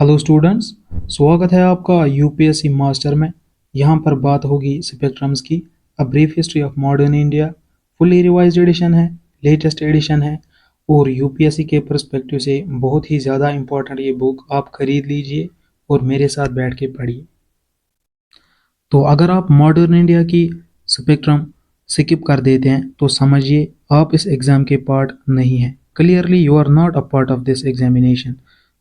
Hello students, स्वागत है आपका यूपीएससी मास्टर में। यहाँ पर बात होगी स्पेक्ट्रम्स की। A brief history of modern India fully revised edition है, लेटेस्ट एडिशन है और यूपीएससी के पर्सपेक्टिव से बहुत ही ज़्यादा इम्पोर्टेंट ये बुक आप खरीद लीजिए और मेरे साथ बैठ के पढ़िए। तो अगर आप मॉडर्न इंडिया की स्पेक्ट्रम स्किप कर देते हैं तो समझिए आप इस एग्ज़ाम के पार्ट नहीं हैं। Clearly you are not a part of this examination.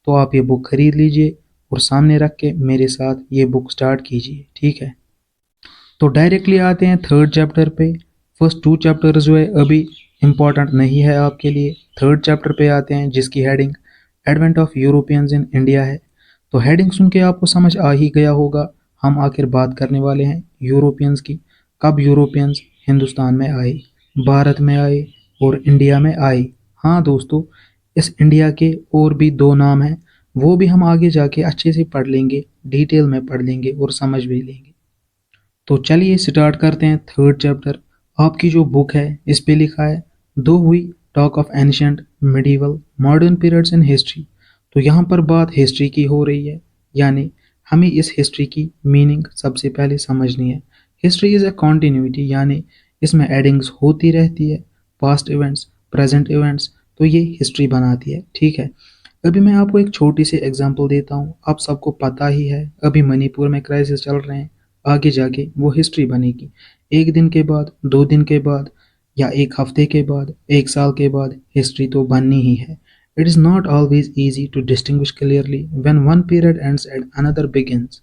तो आप ये बुक खरीद लीजिए और सामने रख के मेरे साथ ये बुक स्टार्ट कीजिए, ठीक है। तो डायरेक्टली आते हैं थर्ड चैप्टर पे। फर्स्ट टू चैप्टर जो है अभी इम्पॉर्टेंट नहीं है आपके लिए। थर्ड चैप्टर पे आते हैं जिसकी heading advent of Europeans in India है। तो हेडिंग सुन के आपको समझ आ ही गया होगा हम आखिर बात करने वाले हैं यूरोपियंस की। कब यूरोपियंस हिंदुस्तान में आए, भारत में आए और इंडिया में आए। हाँ दोस्तों, इस इंडिया के और भी दो नाम हैं, वो भी हम आगे जाके अच्छे से पढ़ लेंगे, डिटेल में पढ़ लेंगे और समझ भी लेंगे। तो चलिए स्टार्ट करते हैं थर्ड चैप्टर। आपकी जो बुक है इस पे लिखा है दो हुई talk of ancient medieval modern periods in history. तो यहाँ पर बात हिस्ट्री की हो रही है, यानी हमें इस हिस्ट्री की मीनिंग सबसे पहले समझनी है। हिस्ट्री इज़ अ कॉन्टिन्यूटी, यानी इसमें एडिंग्स होती रहती है, पास्ट इवेंट्स, प्रेजेंट इवेंट्स, तो ये हिस्ट्री बनाती है, ठीक है। अभी मैं आपको एक छोटी सी एग्जांपल देता हूँ। आप सबको पता ही है अभी मणिपुर में क्राइसिस चल रहे हैं, आगे जाके वो हिस्ट्री बनेगी। एक दिन के बाद, दो दिन के बाद या एक हफ्ते के बाद, एक साल के बाद हिस्ट्री तो बननी ही है। It is not always easy to distinguish clearly when one period ends and another begins.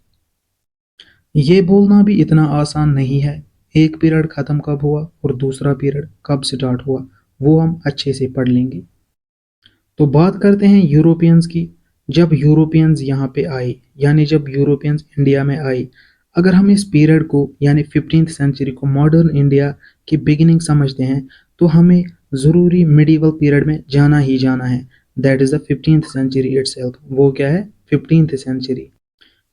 ये बोलना भी इतना आसान नहीं है एक पीरियड ख़त्म कब हुआ और दूसरा पीरियड कब स्टार्ट हुआ, वो हम अच्छे से पढ़ लेंगे। तो बात करते हैं यूरोपियंस की। जब यूरोपियंस यहाँ पे आए, यानी जब यूरोपियंस इंडिया में आए, अगर हम इस पीरियड को यानी 15th सेंचुरी को मॉडर्न इंडिया की बिगिनिंग समझते हैं तो हमें ज़रूरी मिडीवल पीरियड में जाना ही जाना है। That is the 15th century itself. वो क्या है? 15th century.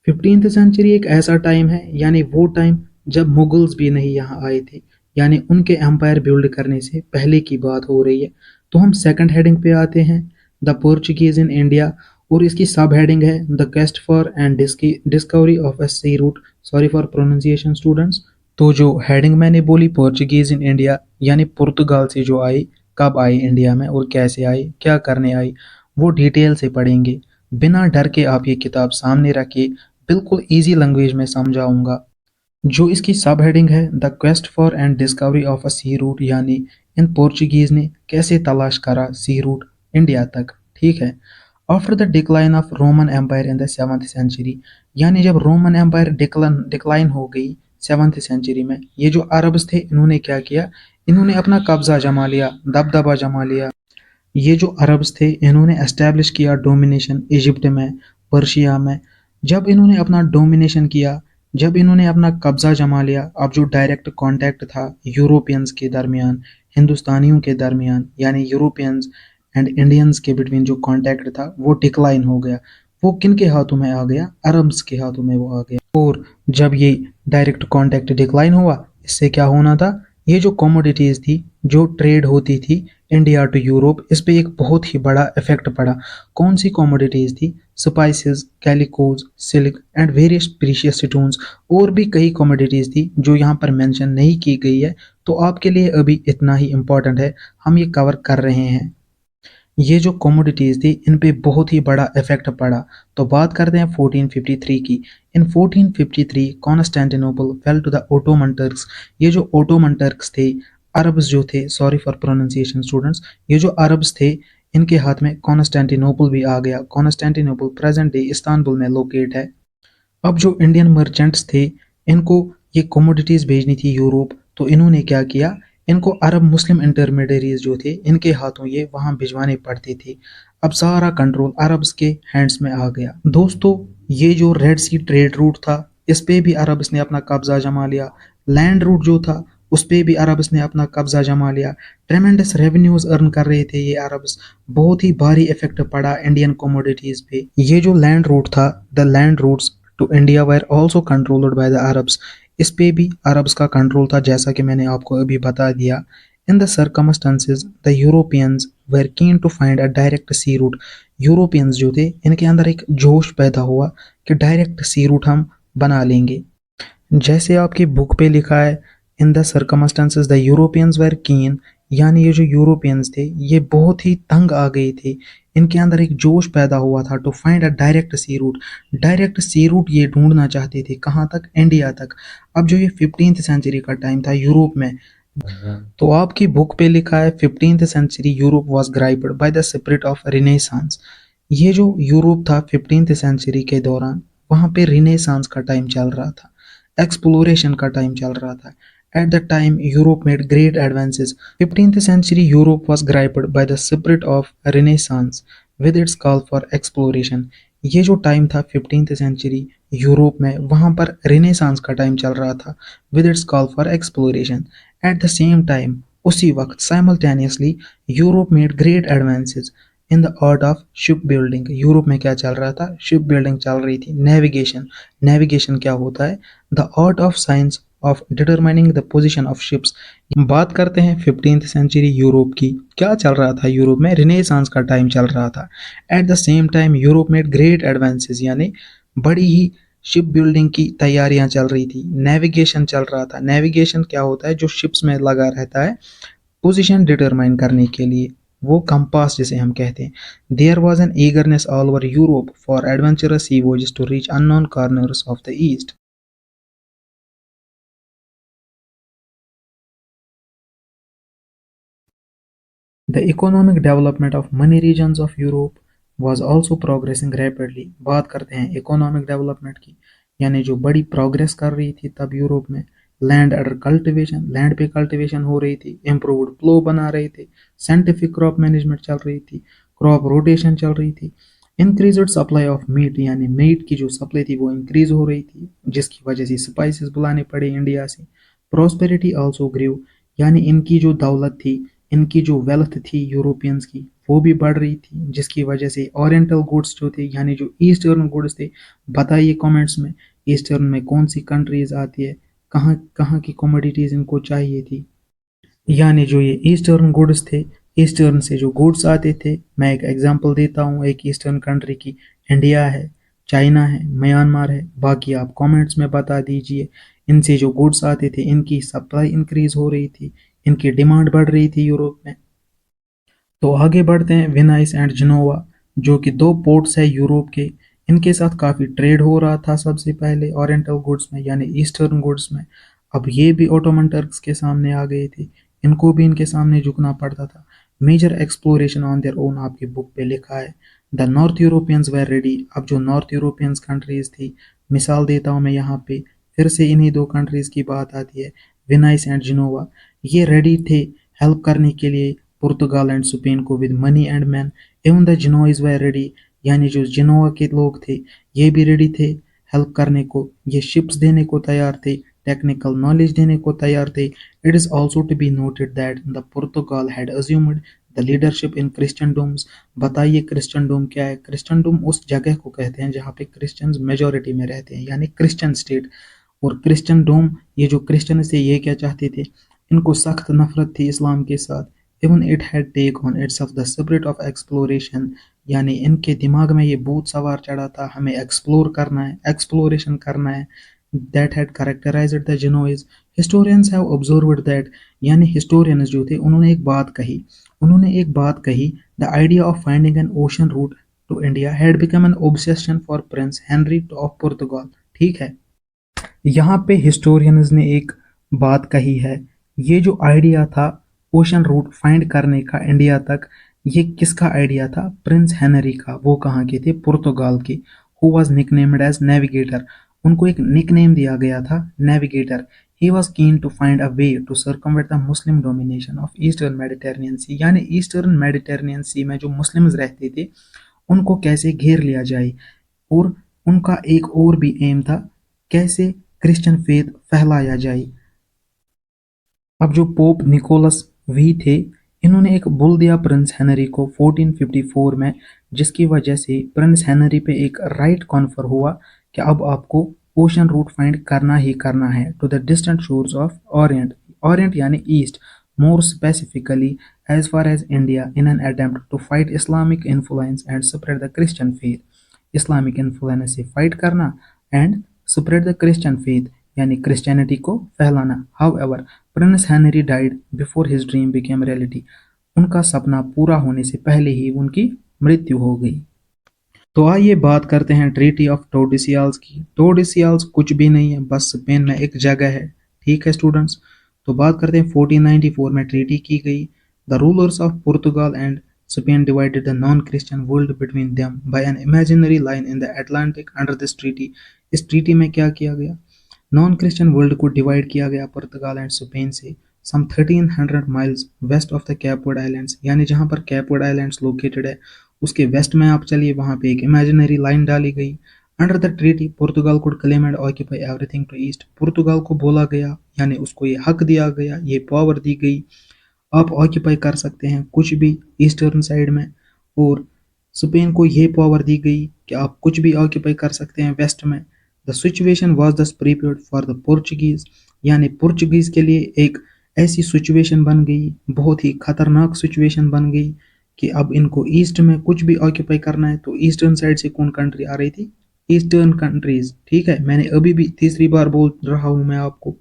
15th सेंचुरी एक ऐसा टाइम है, यानी वो टाइम जब मुगल्स भी नहीं यहाँ आए थे, यानी उनके एम्पायर बिल्ड करने से पहले की बात हो रही है। तो हम सेकंड हेडिंग पे आते हैं, द पोर्चुगीज इन इंडिया, और इसकी सब हेडिंग है the quest for and discovery of a sea route. Sorry for pronunciation students. तो जो हेडिंग मैंने बोली पोर्चुगीज इन इंडिया, यानी पुर्तगाल से जो आई, कब आई इंडिया में और कैसे आई, क्या करने आई, वो डिटेल से पढ़ेंगे। बिना डर के आप ये किताब सामने रखिए, बिल्कुल इजी लैंग्वेज में समझाऊंगा। जो इसकी सब हेडिंग है the quest for and discovery of a sea route, यानी इन पोर्चुगीज ने कैसे तलाश करा सी रूट इंडिया तक, ठीक है। After the decline of Roman empire in the 7th century, यानी जब रोमन एम्पायर डिक्लाइन हो गई 7th सेंचुरी में, ये जो अरब्स थे इन्होंने क्या किया, इन्होंने अपना कब्जा जमा लिया, दबदबा जमा लिया। ये जो अरब्स थे इन्होंने एस्टैब्लिश किया डोमिनेशन इजिप्ट में, पर्शिया में। जब इन्होंने अपना डोमिनेशन किया, जब इन्होंने अपना कब्जा जमा लिया, अब जो डायरेक्ट कांटेक्ट था यूरोपियंस के दरमियान, हिंदुस्तानियों के दरमियान, यानी यूरोपियंस एंड इंडियंस के बिटवीन जो कांटेक्ट था वो डिक्लाइन हो गया। वो किन के हाथों में आ गया? अरब्स के हाथों में वो आ गया। और जब ये डायरेक्ट कांटेक्ट डिक्लाइन हुआ, इससे क्या होना था, ये जो कमोडिटीज़ थी, जो ट्रेड होती थी इंडिया टू यूरोप, इस पे एक बहुत ही बड़ा इफेक्ट पड़ा। कौन सी कमोडिटीज़ थी? Spices, calicoes, silk and various precious stones. और भी कई कमोडिटीज़ थी जो यहाँ पर मेंशन नहीं की गई है, तो आपके लिए अभी इतना ही इम्पोर्टेंट है, हम ये कवर कर रहे हैं। ये जो कमोडिटीज़ थी इन पे बहुत ही बड़ा इफेक्ट पड़ा। तो बात करते हैं 1453 की। In 1453 Constantinople fell to the Ottoman Turks. ये जो ओटोमन टर्क्स थे, अरब्स जो थे, सॉरी फॉर प्रोनाउंसिएशन स्टूडेंट्स, ये जो अरब्स थे इनके हाथ में कॉन्स्टेंटिनोपल भी आ गया। कॉन्स्टेंटिनोपल प्रेजेंट डे इस्तांबुल में लोकेट है। अब जो इंडियन मर्चेंट्स थे, इनको ये कमोडिटीज़ भेजनी थी यूरोप, तो इन्होंने क्या किया, इनको अरब मुस्लिम इंटरमीडियरीज जो थे इनके हाथों ये वहाँ भिजवाने पड़ते थे। अब सारा कंट्रोल अरब्स के हैंड्स में आ गया। दोस्तों, ये जो रेड सी ट्रेड रूट था, इस पे भी अरब्स ने अपना कब्जा जमा लिया। लैंड रूट जो था उस पे भी अरब्स ने अपना कब्जा जमा लिया। ट्रेमेंडस रेवेन्यूज अर्न कर रहे थे ये अरब्स। बहुत ही भारी इफेक्ट पड़ा इंडियन कमोडिटीज पे। ये जो लैंड रूट था, the land routes to India were also controlled by the Arabs. इस पे भी अरब्स का कंट्रोल था, जैसा कि मैंने आपको अभी बता दिया। In the circumstances the Europeans were keen to find a direct sea route. Europeans जो थे इनके अंदर एक जोश पैदा हुआ कि डायरेक्ट सी रूट हम बना लेंगे। जैसे आपकी बुक पे लिखा है, in the circumstances the Europeans were keen, यानी ये जो यूरोपियंस थे ये बहुत ही तंग आ गए थे। इनके अंदर एक जोश पैदा हुआ था to find a direct sea route. Direct sea route ये ढूंढना चाहते थे, कहाँ तक? इंडिया तक। अब जो ये 15th सेंचुरी का टाइम था यूरोप में, तो आपकी बुक पे लिखा है 15th century Europe was gripped by the spirit of renaissance. ये जो यूरोप था 15th सेंचुरी के दौरान, वहां पे रिनेसांस का टाइम चल रहा था, एक्सप्लोरेशन का टाइम चल रहा था। At the time Europe made great advances. 15th century Europe was gripped by the spirit of Renaissance with its call for exploration। ये जो टाइम था 15th century यूरोप में, वहां पर रिनेसांस का टाइम चल रहा था, with its call for exploration। At the same time, उसी वक्त simultaneously, Europe made great advances in the art of ship building. Europe में क्या चल रहा था? शिप बिल्डिंग चल रही थी। नेविगेशन, नेविगेशन क्या होता है? The art of science of determining the position of ships. बात करते हैं 15th सेंचुरी यूरोप की। क्या चल रहा था यूरोप में? रिनेसांस का टाइम चल रहा था। At the same time Europe made great advances, यानी बड़ी ही शिप बिल्डिंग की तैयारियां चल रही थी। नेविगेशन चल रहा था। नेविगेशन क्या होता है? जो शिप्स में लगा रहता है पोजीशन डिटरमाइन करने के लिए, वो कंपास जिसे हम कहते हैं। There was an eagerness all over Europe for adventurous sea voyages to reach unknown corners of the east. The economic development of many regions of Europe was also progressing rapidly। बात करते हैं economic development की, यानी जो बड़ी progress कर रही थी तब यूरोप में। लैंड अंडर कल्टिवेशन, लैंड पे कल्टिवेशन हो रही थी। इम्प्रूव्ड प्लो बना रहे थे। साइंटिफिक क्रॉप मैनेजमेंट चल रही थी। क्रॉप रोटेशन चल रही थी। इंक्रीज्ड सप्लाई ऑफ मीट, यानी मीट की जो सप्लाई थी वो इंक्रीज हो रही थी, जिसकी वजह से स्पाइसेस बुलाने पड़े इंडिया से। प्रोस्पेरिटी ऑल्सो ग्रीव, यानी इनकी जो दौलत थी, इनकी जो वेल्थ थी यूरोपियंस की, वो भी बढ़ रही थी, जिसकी वजह से ओरिएंटल गुड्स जो थे, यानी जो ईस्टर्न गुड्स थे, बताइए कमेंट्स में ईस्टर्न में कौन सी कंट्रीज आती है, कहाँ कहाँ की कमोडिटीज इनको चाहिए थी। यानी जो ये ईस्टर्न गुड्स थे, ईस्टर्न से जो गुड्स आते थे, मैं एक एग्जांपल देता हूँ एक ईस्टर्न कंट्री की। इंडिया है, चाइना है, म्यांमार है, बाकी आप कमेंट्स में बता दीजिए। इनसे जो गुड्स आते थे इनकी सप्लाई इंक्रीज हो रही थी, इनकी डिमांड बढ़ रही थी यूरोप में। तो आगे बढ़ते हैं, वेनाइस एंड जिनोवा, जो कि दो पोर्ट्स है यूरोप के। इनके साथ काफ़ी ट्रेड हो रहा था सबसे पहले ओरिएंटल गुड्स में, यानी ईस्टर्न गुड्स में। अब ये भी ओटोमन टर्क्स के सामने आ गए थे, इनको भी इनके सामने झुकना पड़ता था। Major exploration on their own, आपकी बुक पे लिखा है। The north Europeans were ready. अब जो नॉर्थ यूरोपियंस कंट्रीज थी, मिसाल देता हूँ मैं यहाँ पे, फिर से इन्हीं दो कंट्रीज की बात आती है, वेनाइस एंड जिनोवा। ये रेडी थे हेल्प करने के लिए पुर्तगाल एंड स्पेन को with money and man. Even the Genoese were ready, यानी जो जिनोआ के लोग थे ये भी रेडी थे हेल्प करने को। ये शिप्स देने को तैयार थे, टेक्निकल नॉलेज देने को तैयार थे। It is also to be noted that the Portugal had assumed the leadership in Christendoms. बताइए क्रिश्चियनडोम क्या है? क्रिश्चियनडोम उस जगह को कहते हैं जहाँ पे क्रिश्चियंस मेजोरिटी में रहते हैं, यानी क्रिश्चियन स्टेट। और क्रिश्चियनडोम, ये जो क्रिश्चियन से ये क्या चाहते थे, इनको सख्त नफरत थी इस्लाम के साथ। Even it had take on its of the spirit of exploration, यानी इनके दिमाग में ये भूत सवार चढ़ा था, हमें एक्सप्लोर करना है, एक्सप्लोरेशन करना है। That had characterized the Genoese. Historians have observed that, यानी हिस्टोरियंस जो थे उन्होंने एक बात कही, the idea of finding an ocean route to India had become an obsession for prince Henry of Portugal. ठीक है, यहाँ पे हिस्टोरियंस ने एक बात कही है, ये जो आइडिया था ओशन रूट फाइंड करने का इंडिया तक, ये किसका आइडिया था? प्रिंस हेनरी का। वो कहाँ के थे? पुर्तगाल के। Who was nicknamed as navigator, उनको एक निकनेम दिया गया था navigator. He was keen to find a way to circumvent the Muslim domination of eastern Mediterranean sea, यानी ईस्टर्न मेडिटेरेनियन सी में जो मुस्लिम्स रहते थे उनको कैसे घेर लिया जाए। और उनका एक और भी एम था, कैसे क्रिश्चियन फेथ फैलाया जाए। अब जो पोप निकोलस वी थे, इन्होंने एक बुल दिया प्रिंस हेनरी को 1454 में, जिसकी वजह से प्रिंस हेनरी पे एक राइट कॉन्फर हुआ कि अब आपको ओशन रूट फाइंड करना ही करना है to the distant shores of Orient. Orient यानी east, more specifically as far as India in an attempt to fight Islamic influence and spread the Christian faith. Islamic influence से fight करना and spread the Christian faith यानी Christianity को फैलाना. However, Prince Henry died before his dream became reality. उनका सपना पूरा होने से पहले ही उनकी मृत्यु हो गई. तो आइए बात करते हैं ट्रीटी ऑफ टोर्डेसियाल्स की. टोर्डेसियाल्स कुछ भी नहीं है, बस स्पेन में एक जगह है. ठीक है स्टूडेंट्स, तो बात करते हैं 1494 में ट्रीटी की गई. The rulers of Portugal and Spain divided the non Christian world between them by an imaginary line in the Atlantic under this treaty. इस ट्रीटी में क्या किया गया? नॉन क्रिश्चियन वर्ल्ड को डिवाइड किया गया पुर्तगाल एंड स्पेन से some 1300 miles west of the Cape Verde islands, यानी जहां पर कैप वर्ड आइलैंड्स लोकेटेड है उसके वेस्ट में आप चलिए, वहां पे एक इमेजिनरी लाइन डाली गई. Under the treaty Portugal could claim and occupy everything to east. पुर्तगाल को बोला गया, यानी उसको ये हक दिया गया, ये पावर दी गई, आप ऑक्यूपाई कर सकते हैं कुछ भी ईस्टर्न साइड में. और स्पेन को ये पावर दी गई कि आप कुछ भी ऑक्यूपाई कर सकते हैं वेस्ट में. द सिचुएशन वाज दस प्रीपेयर्ड फॉर द पोर्चुगीज, यानी पोर्चुगीज के लिए एक ऐसी सिचुएशन बन गई, बहुत ही खतरनाक सिचुएशन बन गई कि अब इनको ईस्ट में कुछ भी ऑक्यूपाई करना है. तो ईस्टर्न साइड से कौन कंट्री आ रही थी? Eastern countries. ठीक है, मैंने अभी भी तीसरी बार बोल रहा हूं मैं आपको,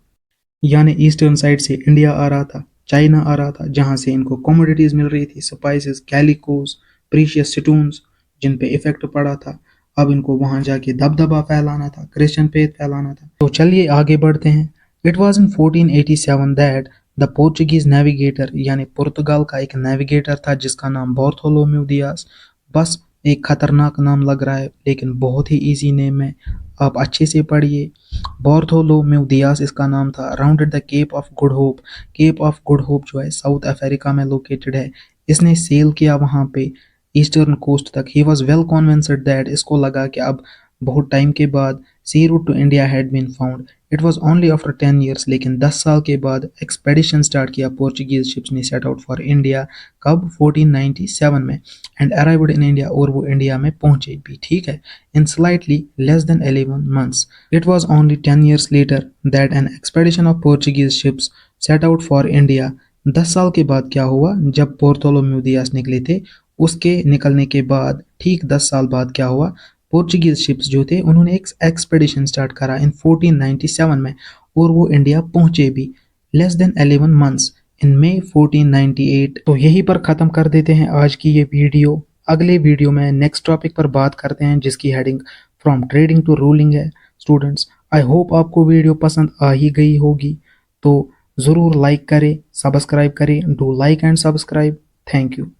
यानी ईस्टर्न साइड से इंडिया आ रहा था, चाइना आ रहा था, जहां से इनको कमोडिटीज मिल रही थी, स्पाइसेस, कैलिकोस, प्रीशियस स्टोन्स, जिन पे इफेक्ट पड़ा था. अब इनको वहां जाके दबदबा फैलाना था, क्रिश्चियन फेथ फैलाना था. तो चलिए आगे बढ़ते हैं. It was in 1487 that the Portuguese navigator, यानी पुर्तगाल का एक नेविगेटर था जिसका नाम बार्थोलोम्यू दियास. बस एक खतरनाक नाम लग रहा है लेकिन बहुत ही इजी नेम है, आप अच्छे से पढ़िए. बार्थोलोम्यू दियास इसका नाम था. Rounded the Cape of Good Hope. Cape of Good Hope जो है साउथ अफ्रीका में लोकेटेड है. इसने सेल किया वहां पे ईस्टर्न कोस्ट तक. He was well convinced that, इसको लगा कि अब बहुत टाइम के बाद sea route to India had been found. It was only after 10 years, लेकिन 10 साल के बाद एक्सपेडिशन स्टार्ट किया पोर्चुगीज शिप्स ने सेट आउट फॉर इंडिया. कब? 1497 में. एंड अराइव्ड इन इंडिया, और वो इंडिया में पहुंचे भी. ठीक है, in slightly less than 11 months. It was only 10 years later that an expedition of Portuguese ships set out for India. 10 साल के बाद क्या हुआ? जब बार्थोलोम्यू दियास निकले थे, उसके निकलने के बाद ठीक 10 साल बाद क्या हुआ? पोर्चुगीज शिप्स जो थे उन्होंने एक एक्सपेडिशन स्टार्ट करा इन 1497 में, और वो इंडिया पहुंचे भी लेस देन 11 months इन मई 1498. तो यहीं पर ख़त्म कर देते हैं आज की ये वीडियो. अगले वीडियो में नेक्स्ट टॉपिक पर बात करते हैं जिसकी heading from trading to ruling है. स्टूडेंट्स, आई होप आपको वीडियो पसंद आ ही गई होगी, तो ज़रूर लाइक करें, सब्सक्राइब करें. Do like and subscribe. Thank you.